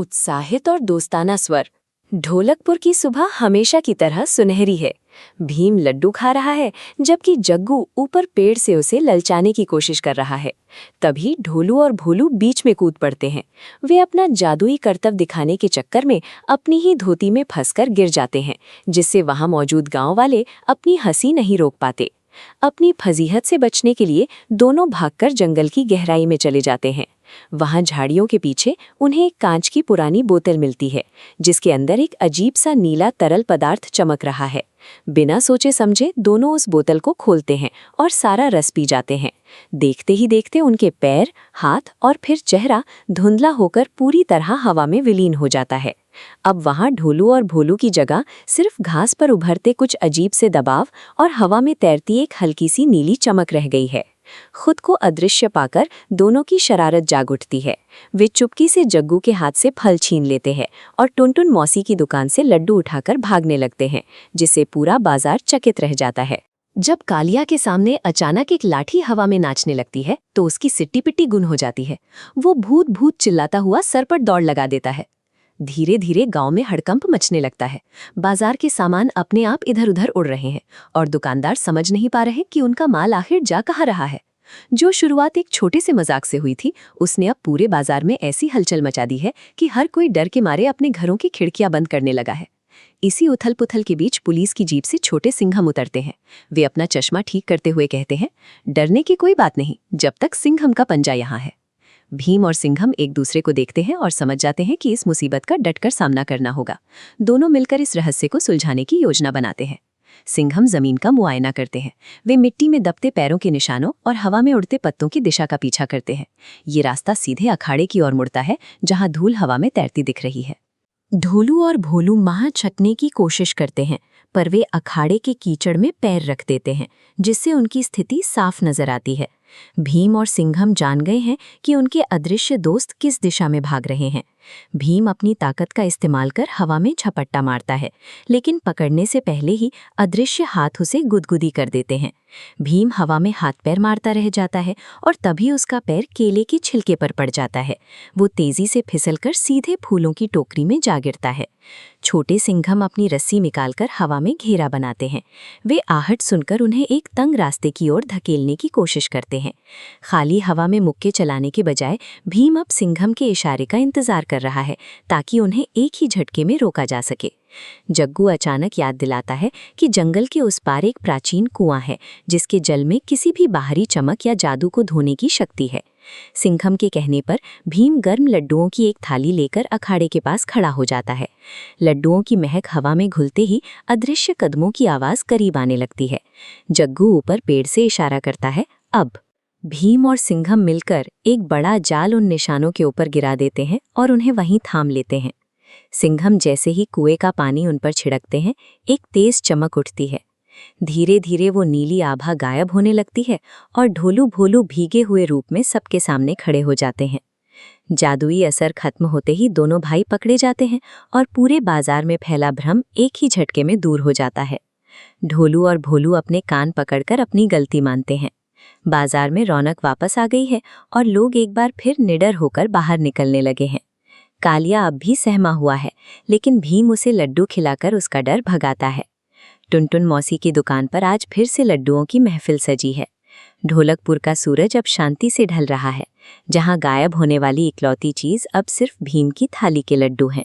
उत्साहित और दोस्ताना स्वर। ढोलकपुर की सुबह हमेशा की तरह सुनहरी है। भीम लड्डू खा रहा है, जबकि जग्गू ऊपर पेड़ से उसे ललचाने की कोशिश कर रहा है। तभी ढोलू और भोलू बीच में कूद पड़ते हैं। वे अपना जादुई करतब दिखाने के चक्कर में अपनी ही धोती में फंसकर गिर जाते हैं, जिससे वहां मौजूद गांव वाले अपनी हंसी नहीं रोक पाते। अपनी फजीहत से बचने के लिए दोनों भागकर जंगल की गहराई में चले जाते हैं। वहां झाड़ियों के पीछे उन्हें एक कांच की पुरानी बोतल मिलती है, जिसके अंदर एक अजीब सा नीला तरल पदार्थ चमक रहा है। बिना सोचे समझे दोनों उस बोतल को खोलते हैं और सारा रस पी जाते हैं। देखते ही देखते उनके पैर, हाथ और फिर चेहरा धुंधला होकर पूरी तरह हवा में विलीन हो जाता है। अब वहां ढोलू और भोलू की जगह सिर्फ घास पर उभरते कुछ अजीब से दबाव और हवा में तैरती एक हल्की सी नीली चमक रह गई है। खुद को अदृश्य पाकर दोनों की शरारत जाग उठती है। वे चुपकी से जग्गू के हाथ से फल छीन लेते हैं और टुनटुन मौसी की दुकान से लड्डू उठाकर भागने लगते हैं, जिससे पूरा बाजार चकित रह जाता है। जब कालिया के सामने अचानक एक लाठी हवा में नाचने लगती है तो उसकी सिट्टी पिट्टी गुम हो जाती है। वो भूत भूत चिल्लाता हुआ सर पर दौड़ लगा देता है। धीरे धीरे गांव में हड़कंप मचने लगता है। बाजार के सामान अपने आप इधर उधर उड़ रहे हैं और दुकानदार समझ नहीं पा रहे कि उनका माल आखिर जा कहाँ रहा है। जो शुरुआत एक छोटे से मजाक से हुई थी, उसने अब पूरे बाजार में ऐसी हलचल मचा दी है कि हर कोई डर के मारे अपने घरों की खिड़कियां बंद करने लगा है। इसी उथल पुथल के बीच पुलिस की जीप से छोटे सिंघम उतरते हैं। वे अपना चश्मा ठीक करते हुए कहते हैं, डरने की कोई बात नहीं, जब तक सिंघम का पंजा यहाँ है। भीम और सिंघम एक दूसरे को देखते हैं और समझ जाते हैं कि इस मुसीबत का डटकर सामना करना होगा। दोनों मिलकर इस रहस्य को सुलझाने की योजना बनाते हैं। सिंघम जमीन का मुआयना करते हैं। वे मिट्टी में दबते पैरों के निशानों और हवा में उड़ते पत्तों की दिशा का पीछा करते हैं। ये रास्ता सीधे अखाड़े की ओर मुड़ता है, जहां धूल हवा में तैरती दिख रही है। ढोलू और भोलू वहां छटने की कोशिश करते हैं, पर वे अखाड़े के कीचड़ में पैर रख देते हैं, जिससे उनकी स्थिति साफ नजर आती है। भीम और सिंघम जान गए हैं कि उनके अदृश्य दोस्त किस दिशा में भाग रहे हैं। भीम अपनी ताकत का इस्तेमाल कर हवा में झपट्टा मारता है, लेकिन पकड़ने से पहले ही अदृश्य हाथ उसे गुदगुदी कर देते हैं। भीम हवा में हाथ पैर मारता रह जाता है और तभी उसका पैर केले के छिलके पर पड़ जाता है। वो तेजी से फिसलकर सीधे फूलों की टोकरी में जा गिरता है। छोटे सिंघम अपनी रस्सी निकालकर हवा में घेरा बनाते हैं। वे आहट सुनकर उन्हें एक तंग रास्ते की ओर धकेलने की कोशिश करते हैं। खाली हवा में मुक्के चलाने के बजाय भीम अब सिंघम के इशारे का इंतजार कर रहा है, ताकि उन्हें एक ही झटके में रोका जा सके। जग्गू अचानक याद दिलाता है कि जंगल के उस पार एक प्राचीन कुआं है, जिसके जल में किसी भी बाहरी चमक या जादू को धोने की शक्ति है। सिंघम के कहने पर भीम गर्म लड्डुओं की एक थाली लेकर अखाड़े के पास खड़ा हो जाता है। लड्डुओं की महक हवा में घुलते ही अदृश्य कदमों की आवाज करीब आने लगती है। जग्गू ऊपर पेड़ से इशारा करता है, अब। भीम और सिंघम मिलकर एक बड़ा जाल उन निशानों के ऊपर गिरा देते हैं और उन्हें वहीं थाम लेते हैं। सिंघम जैसे ही कुएं का पानी उन पर छिड़कते हैं, एक तेज चमक उठती है। धीरे धीरे वो नीली आभा गायब होने लगती है और ढोलू भोलू भीगे हुए रूप में सबके सामने खड़े हो जाते हैं। जादुई असर खत्म होते ही दोनों भाई पकड़े जाते हैं और पूरे बाजार में फैला भ्रम एक ही झटके में दूर हो जाता है। ढोलू और भोलू अपने कान पकड़कर अपनी गलती मानते हैं। बाजार में रौनक वापस आ गई है और लोग एक बार फिर निडर होकर बाहर निकलने लगे हैं। कालिया अब भी सहमा हुआ है, लेकिन भीम उसे लड्डू खिलाकर उसका डर भगाता है। टुनटुन मौसी की दुकान पर आज फिर से लड्डुओं की महफिल सजी है। ढोलकपुर का सूरज अब शांति से ढल रहा है, जहां गायब होने वाली इकलौती चीज अब सिर्फ भीम की थाली के लड्डू हैं।